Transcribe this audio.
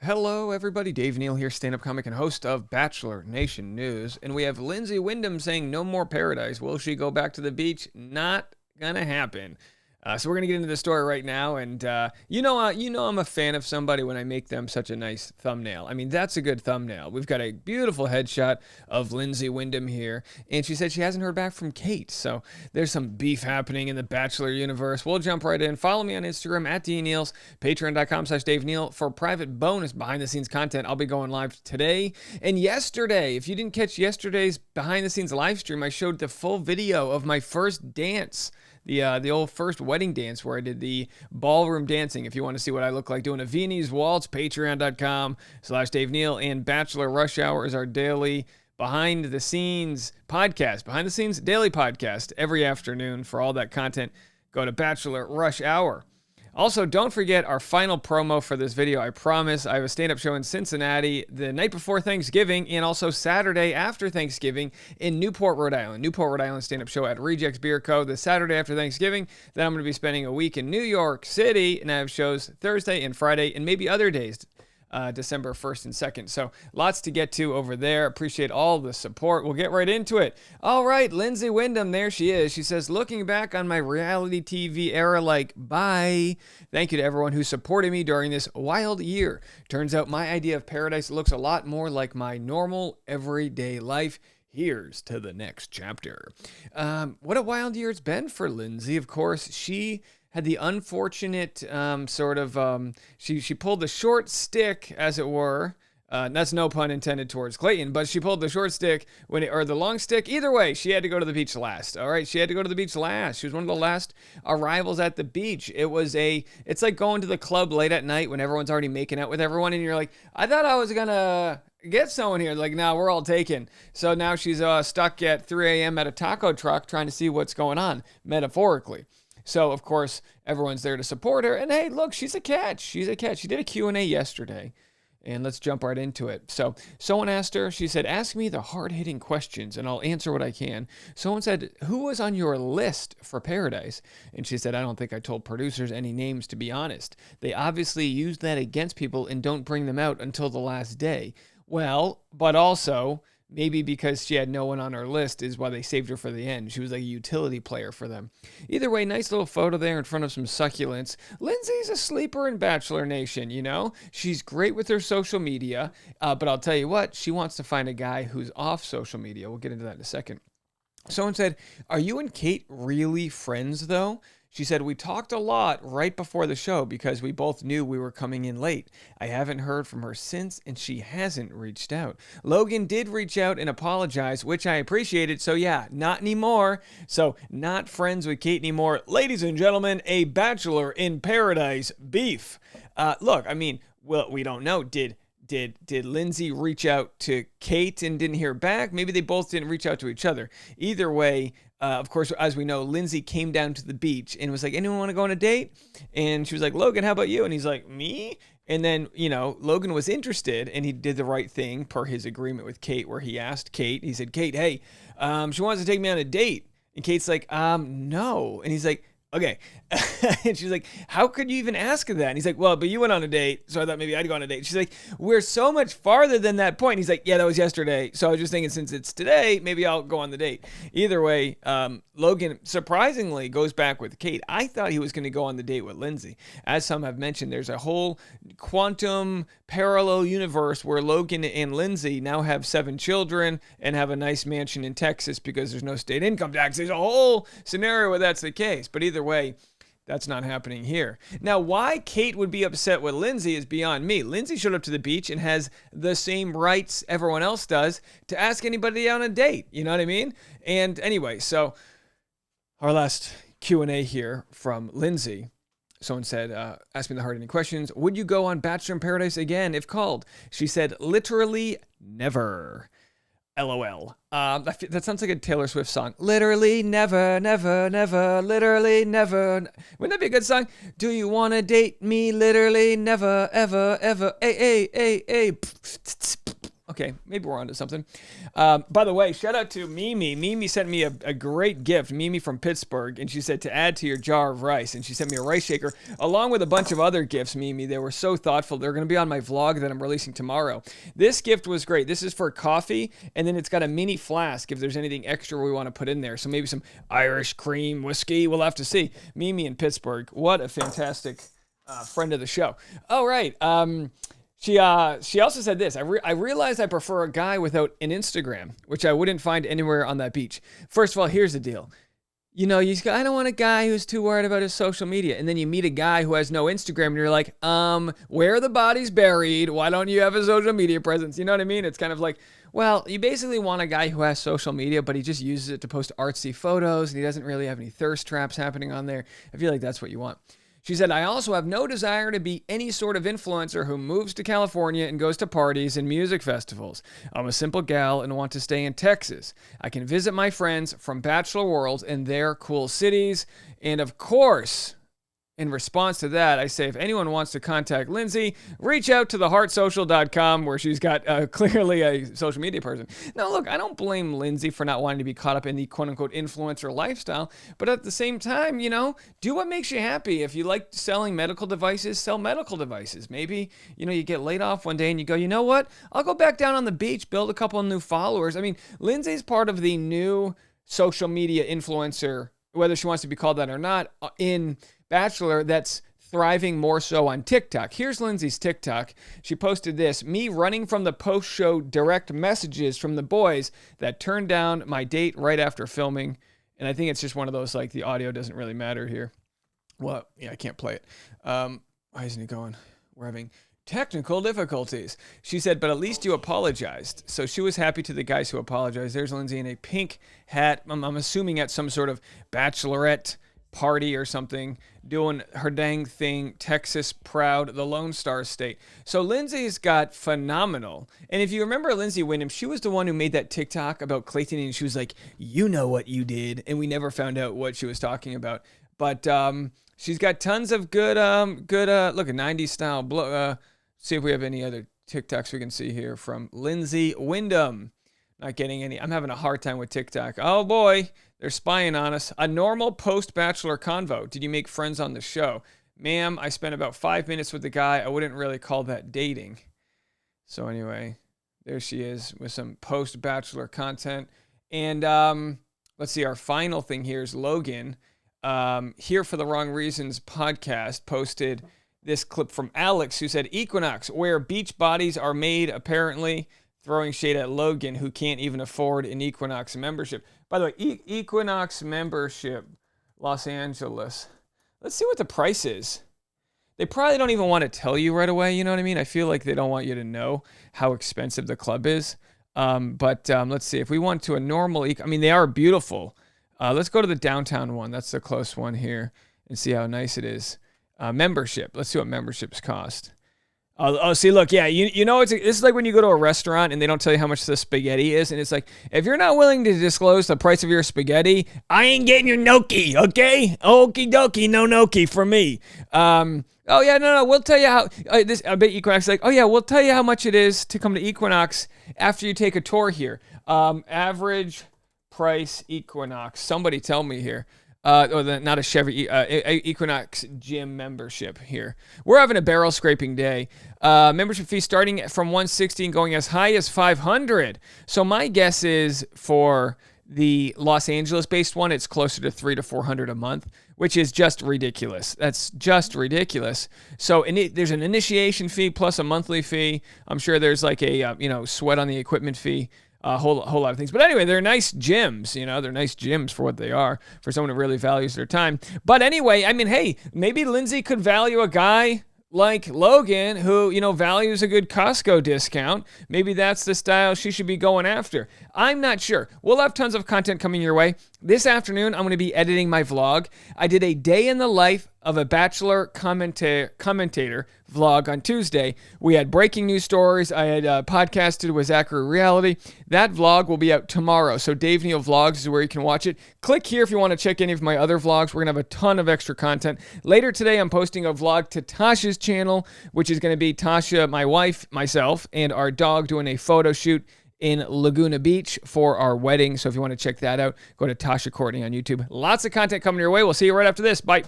Hello, everybody. Dave Neal here, stand-up comic and host of Bachelor Nation News. And we have Lyndsey Windham saying no more paradise. Will she go back to the beach? Not gonna happen. So we're gonna get into the story right now, and you know I'm a fan of somebody when I make them such a nice thumbnail. I mean, that's a good thumbnail. We've got a beautiful headshot of Lyndsey Windham here, and she said she hasn't heard back from Kate. So there's some beef happening in the Bachelor universe. We'll jump right in. Follow me on Instagram at DNeals, patreon.com/Dave Neal for private bonus behind-the-scenes content. I'll be going live today and yesterday. If you didn't catch yesterday's behind-the-scenes live stream, I showed the full video of my first dance. The old first wedding dance where I did the ballroom dancing. If you want to see what I look like doing a Viennese waltz, patreon.com/Dave Neal, and Bachelor Rush Hour is our daily behind the scenes daily podcast every afternoon. For all that content, go to Bachelor Rush Hour. Also, don't forget our final promo for this video. I promise I have a stand-up show in Cincinnati the night before Thanksgiving and also Saturday after Thanksgiving in Newport, Rhode Island. Newport, Rhode Island stand-up show at Rejects Beer Co. the Saturday after Thanksgiving. Then I'm going to be spending a week in New York City, and I have shows Thursday and Friday and maybe other days. December 1st and 2nd. So lots to get to over there. Appreciate all the support. We'll get right into it. All right, Lyndsey Windham, there she is. She says, looking back on my reality TV era, bye. Thank you to everyone who supported me during this wild year. Turns out my idea of paradise looks a lot more like my normal everyday life. Here's to the next chapter. What a wild year it's been for Lyndsey. Of course, she had the unfortunate she pulled the short stick, as it were. That's no pun intended towards Clayton, but she pulled the short stick or the long stick. Either way, she had to go to the beach last. All right, she had to go to the beach last. She was one of the last arrivals at the beach. It's like going to the club late at night when everyone's already making out with everyone, and you're like, I thought I was gonna get someone here. Like, now we're all taken. So now she's stuck at 3 a.m. at a taco truck trying to see what's going on, metaphorically. So, of course, everyone's there to support her. And, hey, look, she's a catch. She's a catch. She did a Q&A yesterday. And let's jump right into it. So, someone asked her, she said, ask me the hard-hitting questions, and I'll answer what I can. Someone said, who was on your list for Paradise? And she said, I don't think I told producers any names, to be honest. They obviously use that against people and don't bring them out until the last day. Well, but also, maybe because she had no one on her list is why they saved her for the end. She was like a utility player for them. Either way, nice little photo there in front of some succulents. Lyndsey's a sleeper in Bachelor Nation, you know? She's great with her social media, but I'll tell you what, she wants to find a guy who's off social media. We'll get into that in a second. Someone said, are you and Kate really friends, though? She said, we talked a lot right before the show because we both knew we were coming in late. I haven't heard from her since, and she hasn't reached out. Logan did reach out and apologize, which I appreciated. So yeah, not anymore. So not friends with Kate anymore. Ladies and gentlemen, a Bachelor in Paradise beef. Look, I mean, well, we don't know. Did Lyndsey reach out to Kate and didn't hear back? Maybe they both didn't reach out to each other. Either way, of course, as we know, Lyndsey came down to the beach and was like, anyone want to go on a date? And she was like, Logan, how about you? And he's like, me? And then, Logan was interested, and he did the right thing per his agreement with Kate, where he asked Kate, he said, Kate, hey, she wants to take me on a date. And Kate's like, no. And he's like, okay. And she's like, how could you even ask her that? And he's like, well, but you went on a date, so I thought maybe I'd go on a date. She's like, we're so much farther than that point. And he's like, yeah, that was yesterday. So I was just thinking, since it's today, maybe I'll go on the date. Either way, Logan surprisingly goes back with Kate. I thought he was going to go on the date with Lyndsey. As some have mentioned, there's a whole quantum parallel universe where Logan and Lyndsey now have 7 children and have a nice mansion in Texas because there's no state income tax. There's a whole scenario where that's the case. But either way, that's not happening here. Now, why Kate would be upset with Lyndsey is beyond me. Lyndsey showed up to the beach and has the same rights everyone else does to ask anybody on a date. You know what I mean? And anyway, so our last Q&A here from Lyndsey. Someone said, ask me the hard-hitting questions. Would you go on Bachelor in Paradise again if called? She said, literally never. LOL. That sounds like a Taylor Swift song. Literally never, never, never, literally never. Wouldn't that be a good song? Do you want to date me? Literally never, ever, ever. Hey. Okay. Okay, maybe we're onto something. By the way, shout out to Mimi. Mimi sent me a great gift. Mimi from Pittsburgh, and she said to add to your jar of rice, and she sent me a rice shaker along with a bunch of other gifts. Mimi, they were so thoughtful. They're going to be on my vlog that I'm releasing tomorrow. This gift was great. This is for coffee, and then it's got a mini flask if there's anything extra we want to put in there. So maybe some Irish cream whiskey. We'll have to see. Mimi in Pittsburgh. What a fantastic friend of the show. All right. She also said this. I realized I prefer a guy without an Instagram, which I wouldn't find anywhere on that beach. First of all, here's the deal. You know, I don't want a guy who's too worried about his social media. And then you meet a guy who has no Instagram and you're like, where are the bodies buried? Why don't you have a social media presence? You know what I mean? It's kind of like, well, you basically want a guy who has social media, but he just uses it to post artsy photos and he doesn't really have any thirst traps happening on there. I feel like that's what you want. She said, I also have no desire to be any sort of influencer who moves to California and goes to parties and music festivals. I'm a simple gal and want to stay in Texas. I can visit my friends from Bachelor World in their cool cities. And of course, in response to that, I say, if anyone wants to contact Lyndsey, reach out to theheartsocial.com where she's got clearly a social media person. Now, look, I don't blame Lyndsey for not wanting to be caught up in the quote-unquote influencer lifestyle, but at the same time, you know, do what makes you happy. If you like selling medical devices, sell medical devices. Maybe, you know, you get laid off one day and you go, you know what? I'll go back down on the beach, build a couple of new followers. I mean, Lyndsey's part of the new social media influencer, whether she wants to be called that or not, in Bachelor, that's thriving more so on TikTok. Here's Lyndsey's TikTok. She posted this, me running from the post-show direct messages from the boys that turned down my date right after filming. And I think it's just one of those, like, the audio doesn't really matter here. Well, yeah, I can't play it. Why isn't it going? We're having technical difficulties. She said, but at least you apologized. So she was happy to the guys who apologized. There's Lyndsey in a pink hat. I'm assuming at some sort of bachelorette party or something, doing her dang thing, Texas proud, the Lone Star State. So Lyndsey's got phenomenal. And if you remember Lyndsey Windham, she was the one who made that TikTok about Clayton, and she was like, you know what you did. And we never found out what she was talking about. But she's got tons of good, look, a 90s style. See if we have any other TikToks we can see here from Lyndsey Windham. Not getting any. I'm having a hard time with TikTok. Oh boy, they're spying on us. A normal post-Bachelor convo. Did you make friends on the show? Ma'am, I spent about 5 minutes with the guy. I wouldn't really call that dating. So anyway, there she is with some post-Bachelor content. And let's see, our final thing here is Logan. Here for the Wrong Reasons podcast posted this clip from Alex, who said, Equinox, where beach bodies are made, apparently. Throwing shade at Logan, who can't even afford an Equinox membership. By the way, Equinox membership, Los Angeles. Let's see what the price is. They probably don't even want to tell you right away, you know what I mean? I feel like they don't want you to know how expensive the club is. But let's see. If we went to a normal, I mean, they are beautiful. Let's go to the downtown one. That's the close one here and see how nice it is. Membership. Let's see what memberships cost. Oh, see, look, yeah, you know, this is like when you go to a restaurant and they don't tell you how much the spaghetti is, and it's like, if you're not willing to disclose the price of your spaghetti, I ain't getting your gnocchi, okay? Okie dokie, no gnocchi for me. Oh, yeah, no, we'll tell you how, I bet Equinox is like, oh, yeah, we'll tell you how much it is to come to Equinox after you take a tour here. Average price Equinox, somebody tell me here. Not a Chevy, Equinox gym membership here. We're having a barrel scraping day. Membership fee starting from $160 and going as high as $500. So my guess is for the Los Angeles-based one, it's closer to $300 to $400 a month, which is just ridiculous. That's just ridiculous. So there's an initiation fee plus a monthly fee. I'm sure there's like a sweat on the equipment fee. A whole lot of things. But anyway, they're nice gyms, they're nice gyms for what they are, for someone who really values their time. But anyway, I mean, hey, maybe Lyndsey could value a guy like Logan who, values a good Costco discount. Maybe that's the style she should be going after. I'm not sure. We'll have tons of content coming your way. This afternoon, I'm going to be editing my vlog. I did a day in the life of a Bachelor commentator vlog on Tuesday. We had breaking news stories. I had podcasted with Zachary Reality. That vlog will be out tomorrow. So Dave Neal Vlogs is where you can watch it. Click here if you want to check any of my other vlogs. We're going to have a ton of extra content. Later today, I'm posting a vlog to Tasha's channel, which is going to be Tasha, my wife, myself, and our dog doing a photo shoot in Laguna Beach for our wedding. So if you want to check that out, go to Tasha Courtney on YouTube. Lots of content coming your way. We'll see you right after this. Bye.